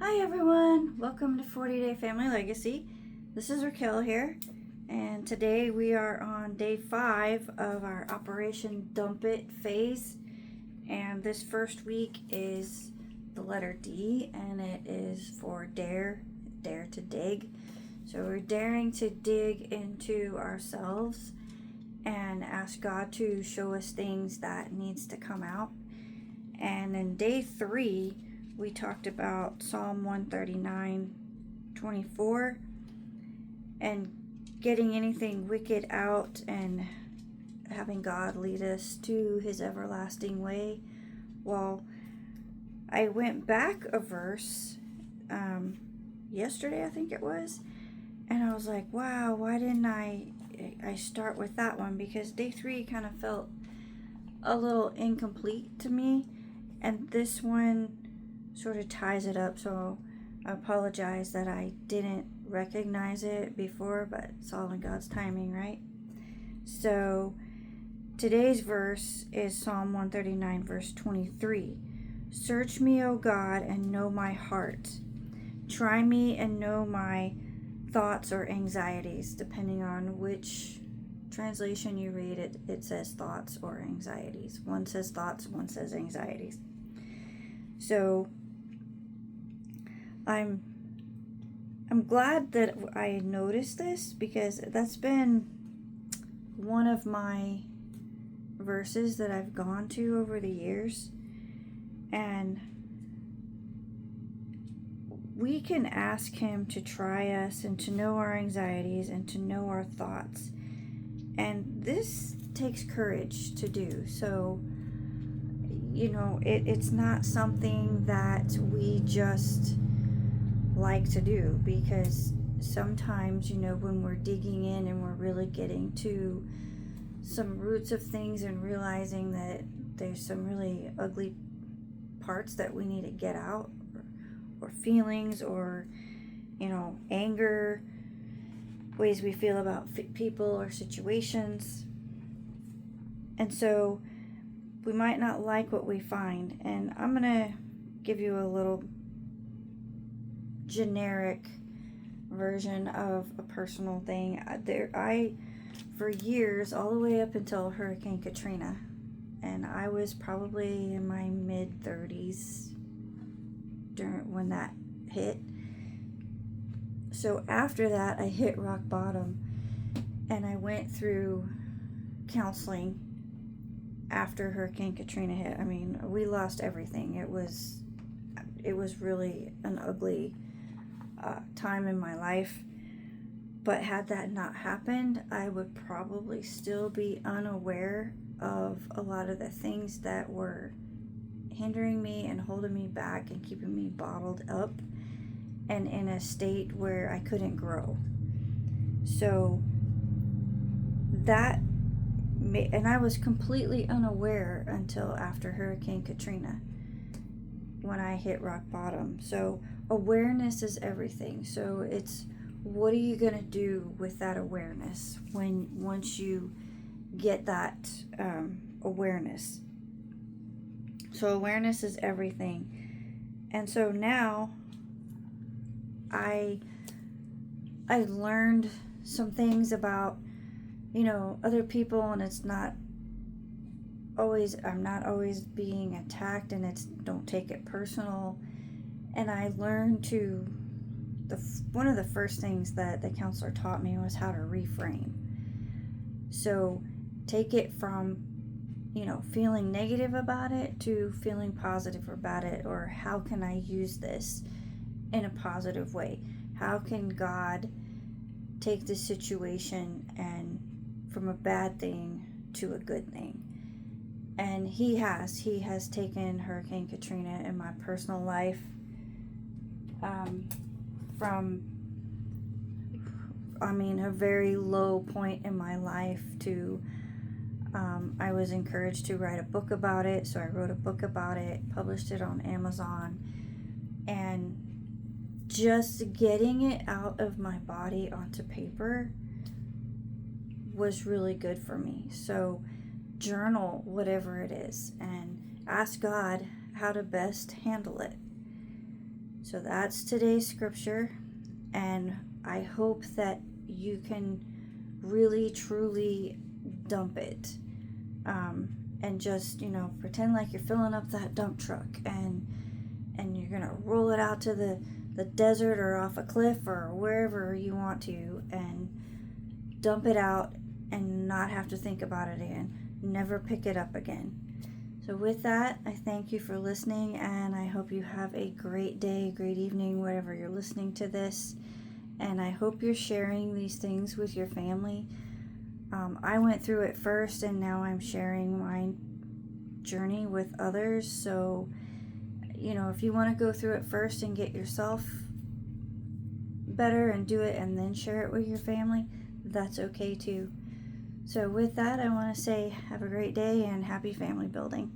Hi everyone, welcome to 40 Day Family Legacy. This is Raquel here, and today we are on day 5 of our Operation Dump It phase. And this first week is the letter D, and it is for dare to dig. So we're daring to dig into ourselves and ask God to show us things that needs to come out. And in day 3, we talked about Psalm 139:24 and getting anything wicked out and having God lead us to his everlasting way. Well, I went back a verse yesterday, I think it was, and I was like, wow, why didn't I start with that one? Because day 3 kind of felt a little incomplete to me, and this one sort of ties it up. So I apologize that I didn't recognize it before, but it's all in God's timing, right? So today's verse is Psalm 139 verse 23. Search me, O God, and know my heart. Try me and know my thoughts or anxieties. Depending on which translation you read, it says thoughts or anxieties. One says thoughts, one says anxieties. So I'm glad that I noticed this, because that's been one of my verses that I've gone to over the years. And we can ask him to try us and to know our anxieties and to know our thoughts. And this takes courage to do. So, it's not something that we just like to do, because sometimes, when we're digging in and we're really getting to some roots of things and realizing that there's some really ugly parts that we need to get out, or feelings, or anger, ways we feel about people or situations. And so we might not like what we find. And I'm gonna give you a little generic version of a personal thing. I for years, all the way up until Hurricane Katrina, and I was probably in my mid-30s when that hit. So after that, I hit rock bottom, and I went through counseling after Hurricane Katrina hit. I mean, we lost everything. It was really an ugly time in my life. But had that not happened, I would probably still be unaware of a lot of the things that were hindering me and holding me back and keeping me bottled up and in a state where I couldn't grow. So and I was completely unaware until after Hurricane Katrina, when I hit rock bottom. So awareness is everything. So it's, what are you going to do with that awareness once you get that awareness? So awareness is everything. And so now I learned some things about other people, and it's not always, I'm not always being attacked, and it's, don't take it personal. And I learned to, one of the first things that the counselor taught me was how to reframe. So take it from feeling negative about it to feeling positive about it, or how can I use this in a positive way? How can God take this situation and from a bad thing to a good thing? And he has taken Hurricane Katrina in my personal life from a very low point in my life to I was encouraged to write a book about it, so I wrote a book about it, published it on Amazon, and just getting it out of my body onto paper was really good for me. So journal whatever it is and ask God how to best handle it. So that's today's scripture, and I hope that you can really truly dump it, and just, pretend like you're filling up that dump truck, and you're gonna roll it out to the desert or off a cliff or wherever you want to, and dump it out and not have to think about it again. Never pick it up again. So with that, I thank you for listening, and I hope you have a great day, great evening, wherever you're listening to this. And I hope you're sharing these things with your family. I went through it first, and now I'm sharing my journey with others. So, if you want to go through it first and get yourself better and do it and then share it with your family, that's okay too. So with that, I want to say have a great day and happy family building.